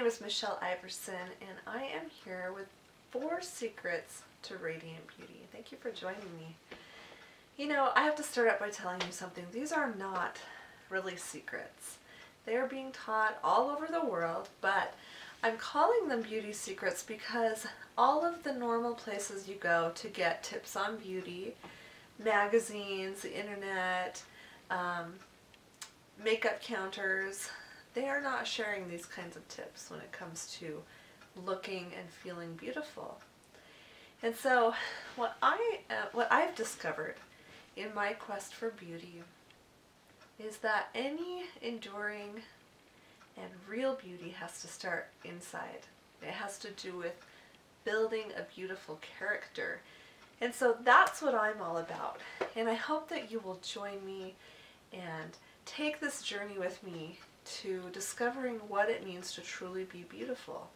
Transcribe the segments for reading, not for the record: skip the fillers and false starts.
is Michelle Iverson, and I am here with 4 secrets to radiant beauty. Thank you for joining me. You know, I have to start out by telling you something. These are not really secrets. They are being taught all over the world, but I'm calling them beauty secrets because all of the normal places you go to get tips on beauty, magazines, the internet, makeup counters, they are not sharing these kinds of tips when it comes to looking and feeling beautiful. And so what I've discovered in my quest for beauty is that any enduring and real beauty has to start inside. It has to do with building a beautiful character. And so that's what I'm all about. And I hope that you will join me and take this journey with me to discovering what it means to truly be beautiful.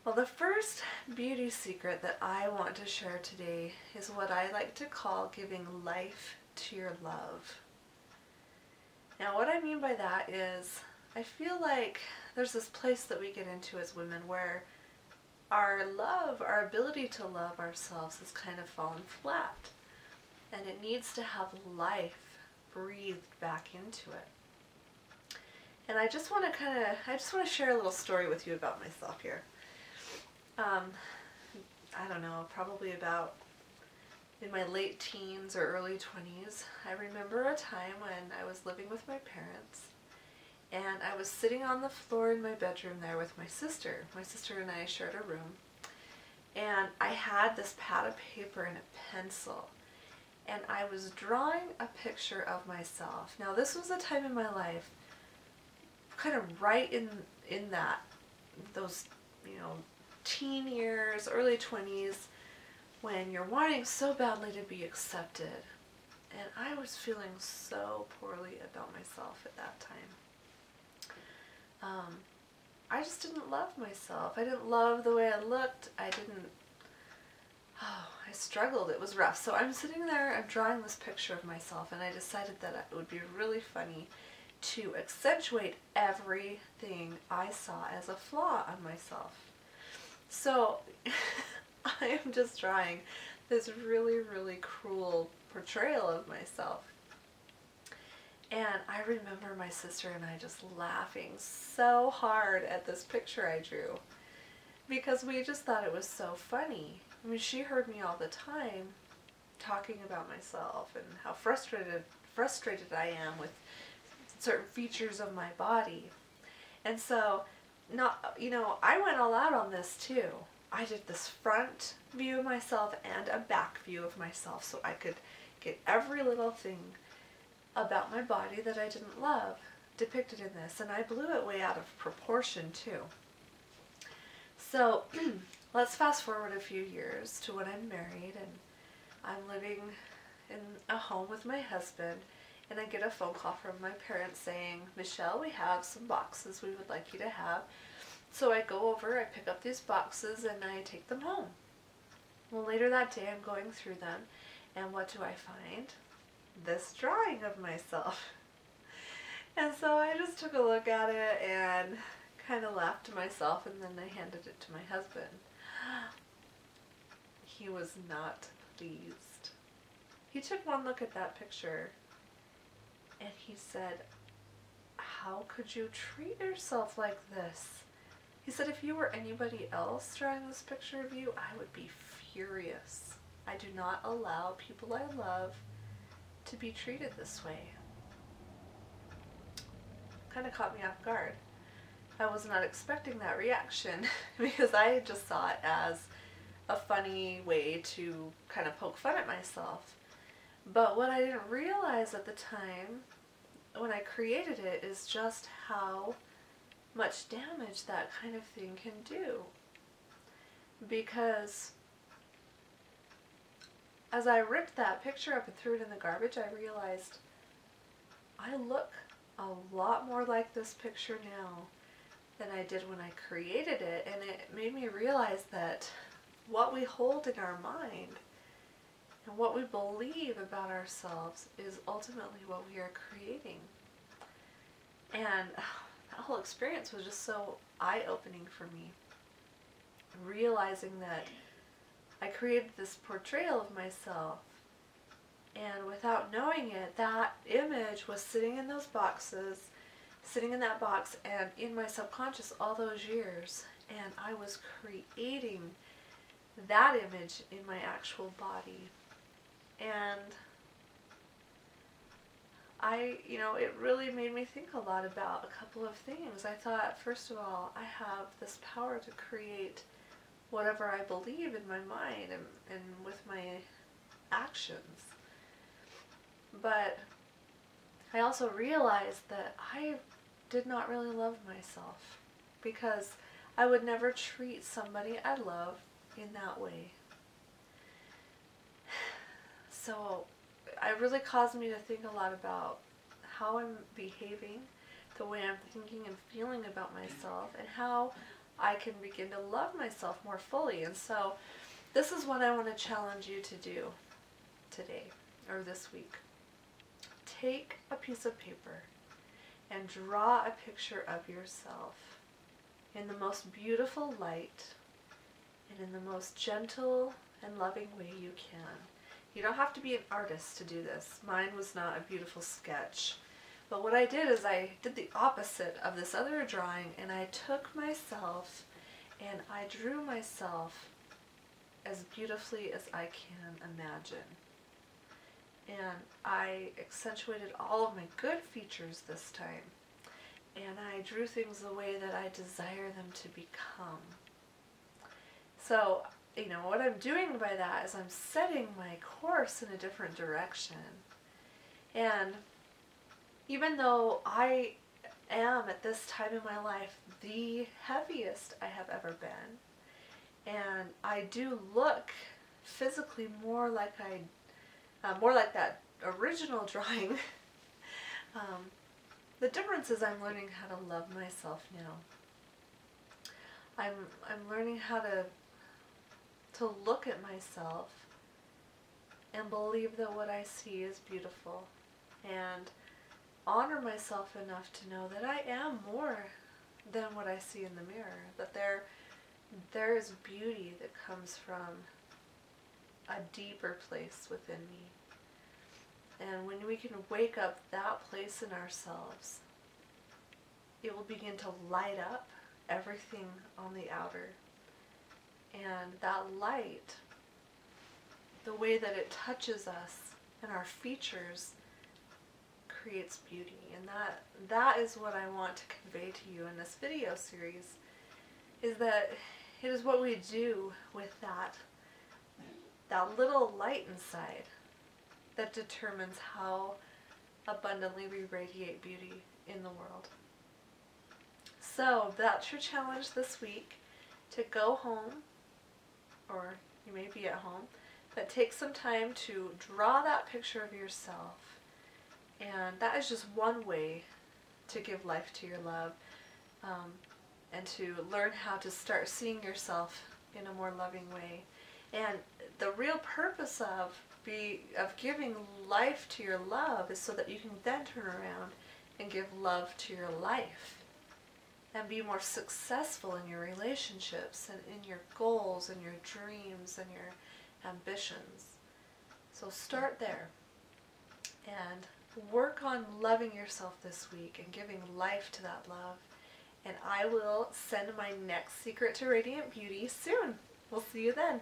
Well, the first beauty secret that I want to share today is what I like to call giving life to your love. Now, what I mean by that is I feel like there's this place that we get into as women where our love, our ability to love ourselves has kind of fallen flat, and it needs to have life breathed back into it. And I just want to share a little story with you about myself here. I don't know, probably about in my late teens or early 20s, I remember a time when I was living with my parents, and I was sitting on the floor in my bedroom there with my sister. My sister and I shared a room, and I had this pad of paper and a pencil, and I was drawing a picture of myself. Now, this was a time in my life, kind of right in those, teen years, early 20s, when you're wanting so badly to be accepted. And I was feeling so poorly about myself at that time. I just didn't love myself. I didn't love the way I looked. I struggled. It was rough. So I'm sitting there, I'm drawing this picture of myself, and I decided that it would be really funny to accentuate everything I saw as a flaw on myself. So I am just drawing this really, really cruel portrayal of myself. And I remember my sister and I just laughing so hard at this picture I drew because we just thought it was so funny. I mean, she heard me all the time talking about myself and how frustrated I am with certain features of my body. And so, I went all out on this too. I did this front view of myself and a back view of myself so I could get every little thing about my body that I didn't love depicted in this, and I blew it way out of proportion too. So let's fast forward a few years to when I'm married and I'm living in a home with my husband, and I get a phone call from my parents saying, "Michelle, we have some boxes we would like you to have." So I go over, I pick up these boxes, and I take them home. Well, later that day I'm going through them, and what do I find? This drawing of myself. And so I just took a look at it and kind of laughed to myself, and then I handed it to my husband. He was not pleased. He took one look at that picture and he said, "How could you treat yourself like this?" He said, "If you were anybody else drawing this picture of you, I would be furious. I do not allow people I love to be treated this way." Kind of caught me off guard. I was not expecting that reaction because I just saw it as a funny way to kind of poke fun at myself. But what I didn't realize at the time when I created it is just how much damage that kind of thing can do. Because as I ripped that picture up and threw it in the garbage, I realized I look a lot more like this picture now than I did when I created it, and it made me realize that what we hold in our mind and what we believe about ourselves is ultimately what we are creating. And that whole experience was just so eye-opening for me. Realizing that I created this portrayal of myself, and without knowing it, that image was sitting in those boxes, sitting in that box and in my subconscious all those years, and I was creating that image in my actual body. And it really made me think a lot about a couple of things. I thought, first of all, I have this power to create whatever I believe in my mind and with my actions. But I also realized that I did not really love myself, because I would never treat somebody I love in that way. So it really caused me to think a lot about how I'm behaving, the way I'm thinking and feeling about myself, and how I can begin to love myself more fully. And so this is what I want to challenge you to do today, or this week. Take a piece of paper and draw a picture of yourself in the most beautiful light and in the most gentle and loving way you can. You don't have to be an artist to do this. Mine was not a beautiful sketch. But what I did is I did the opposite of this other drawing, and I took myself and I drew myself as beautifully as I can imagine. And I accentuated all of my good features this time. And I drew things the way that I desire them to become. So, what I'm doing by that is I'm setting my course in a different direction. And even though I am at this time in my life the heaviest I have ever been, and I do look physically more like that original drawing, the difference is I'm learning how to love myself now. I'm learning how to look at myself and believe that what I see is beautiful, and honor myself enough to know that I am more than what I see in the mirror, that there is beauty that comes from a deeper place within me. And when we can wake up that place in ourselves, it will begin to light up everything on the outer. And that light, the way that it touches us and our features, creates beauty. And that is what I want to convey to you in this video series, is that it is what we do with that little light inside that determines how abundantly we radiate beauty in the world. So that's your challenge this week, to go home, or you may be at home, but take some time to draw that picture of yourself. And that is just one way to give life to your love, and to learn how to start seeing yourself in a more loving way. And the real purpose of giving life to your love is so that you can then turn around and give love to your life and be more successful in your relationships and in your goals and your dreams and your ambitions. So start there and work on loving yourself this week and giving life to that love. And I will send my next secret to radiant beauty soon. We'll see you then.